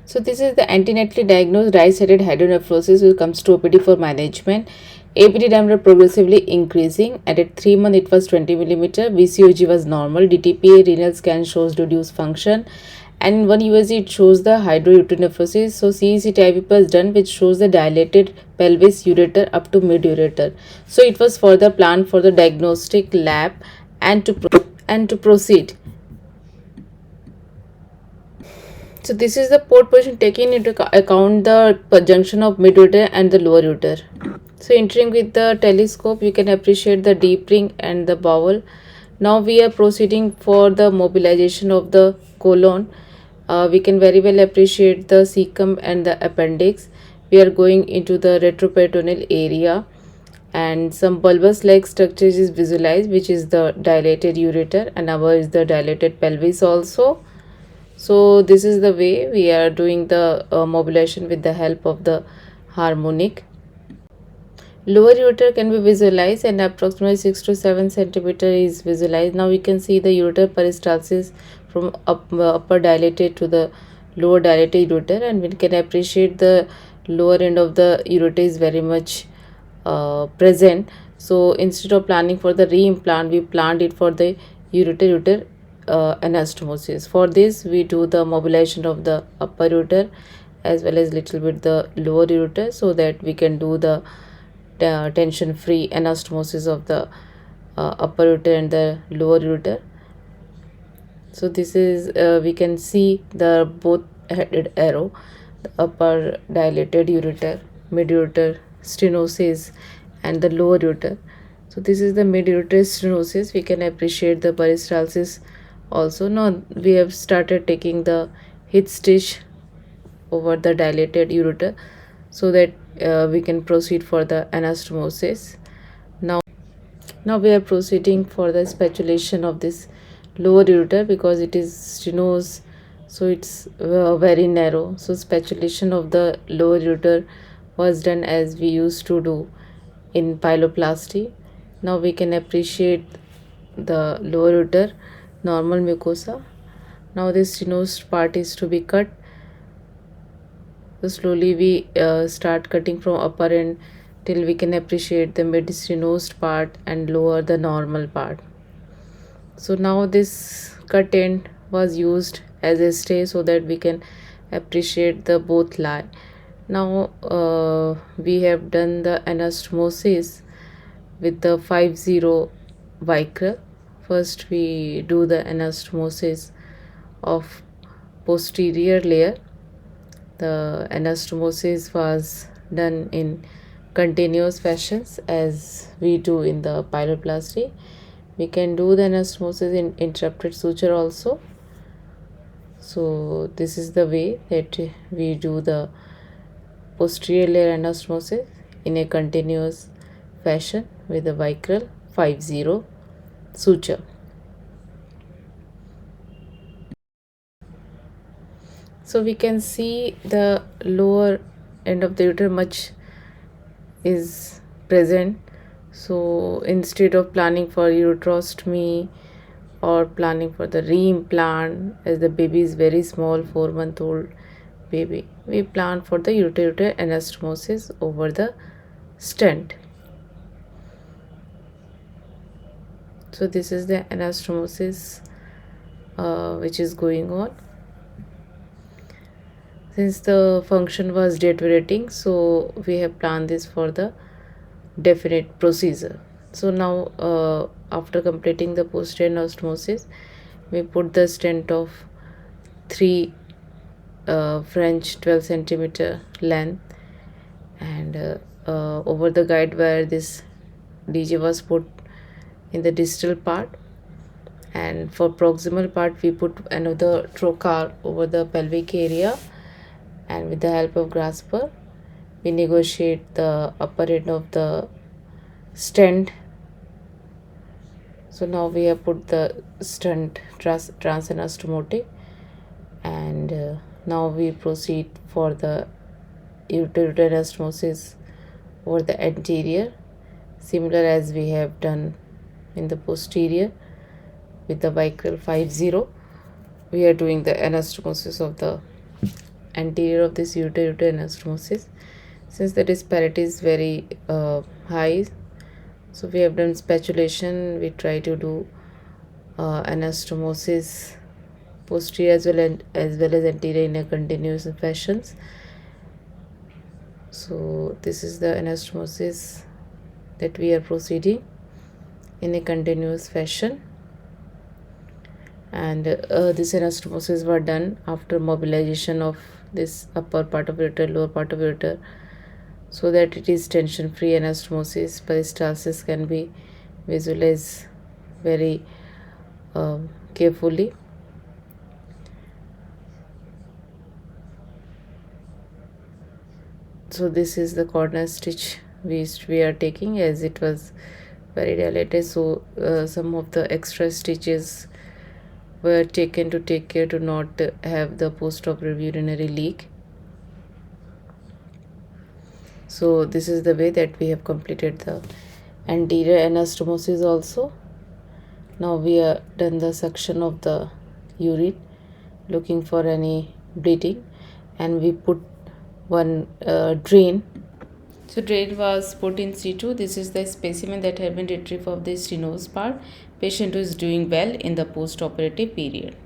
So this is the antenatally diagnosed right-sided hydronephrosis which comes to OPD for management. APD diameter progressively increasing, and at 3 months it was 20 millimeter. VCOG was normal. DTPA renal scan shows reduced function, and in one USG it shows the hydroureteronephrosis. So CEC type was done, which shows the dilated pelvis ureter up to mid ureter. So it was further planned for the diagnostic lab and to proceed. So this is the port position taking into account the junction of mid ureter and the lower ureter. So entering with the telescope, you can appreciate the deep ring and the bowel. Now we are proceeding for the mobilization of the colon. We can very well appreciate the cecum and the appendix. We are going into the retroperitoneal area, and some bulbous leg structures is visualized, which is the dilated ureter, and our is the dilated pelvis also. So this is the way we are doing the mobilization with the help of the harmonic. Lower ureter can be visualized, and approximately 6 to 7 centimeter is visualized. Now we can see the ureter peristalsis from upper dilated to the lower dilated ureter, and we can appreciate the lower end of the ureter is very much present. So instead of planning for the reimplant, we planned it for the ureter anastomosis. For this, we do the mobilization of the upper ureter as well as little bit the lower ureter, so that we can do the tension free anastomosis of the upper ureter and the lower ureter. So this is we can see the both headed arrow, the upper dilated ureter, mid ureter stenosis, and the lower ureter. So this is the mid ureter stenosis. We can appreciate the peristalsis also. Now we have started taking the heat stitch over the dilated ureter, so that we can proceed for the anastomosis. Now we are proceeding for the spatulation of this lower ureter, because it is stenosed, so it's very narrow. So spatulation of the lower ureter was done as we used to do in pyeloplasty. Now we can appreciate the lower ureter normal mucosa. Now this stenosed part is to be cut. So slowly we start cutting from upper end till we can appreciate the mid stenosed part and lower the normal part. So now this cut end was used as a stay, so that we can appreciate the both lie. Now we have done the anastomosis with the 50 vicryl. First we do the anastomosis of posterior layer. The anastomosis was done in continuous fashions as we do in the pyeloplasty. We can do the anastomosis in interrupted suture also. So this is the way that we do the posterior layer anastomosis in a continuous fashion with the vicryl 50 suture. So we can see the lower end of the ureter much is present. So instead of planning for ureterostomy or planning for the reimplant, as the baby is very small, 4-month-old baby, we plan for the ureter anastomosis over the stent. So this is the anastomosis which is going on. Since the function was deteriorating, so we have planned this for the definite procedure. So now after completing the posterior anastomosis, we put the stent of 3 French 12 centimeter length, and over the guide wire this DJ was put in the distal part, and for proximal part we put another trocar over the pelvic area, and with the help of grasper we negotiate the upper end of the stent. So now we have put the stent transanastomotic, and now we proceed for the ureter anastomosis over the anterior, similar as we have done in the posterior with the vicryl 50. We are doing the anastomosis of the anterior of this ureter anastomosis. Since the disparity is very high, so we have done spatulation. We try to do anastomosis posterior as well as anterior in a continuous fashions. So this is the anastomosis that we are proceeding in a continuous fashion, and this anastomosis were done after mobilization of this upper part of ureter, lower part of ureter, so that it is tension free anastomosis. Peristalsis can be visualized very carefully. So this is the corner stitch we are taking, as it was very dilated, so some of the extra stitches were taken to take care to not have the post-operative urinary leak. So this is the way that we have completed the anterior anastomosis also. Now we are done the suction of the urine, looking for any bleeding, and we put one drain. So drain was put in situ. This is the specimen that had been retrieved of the stenosis part. Patient is doing well in the post-operative period.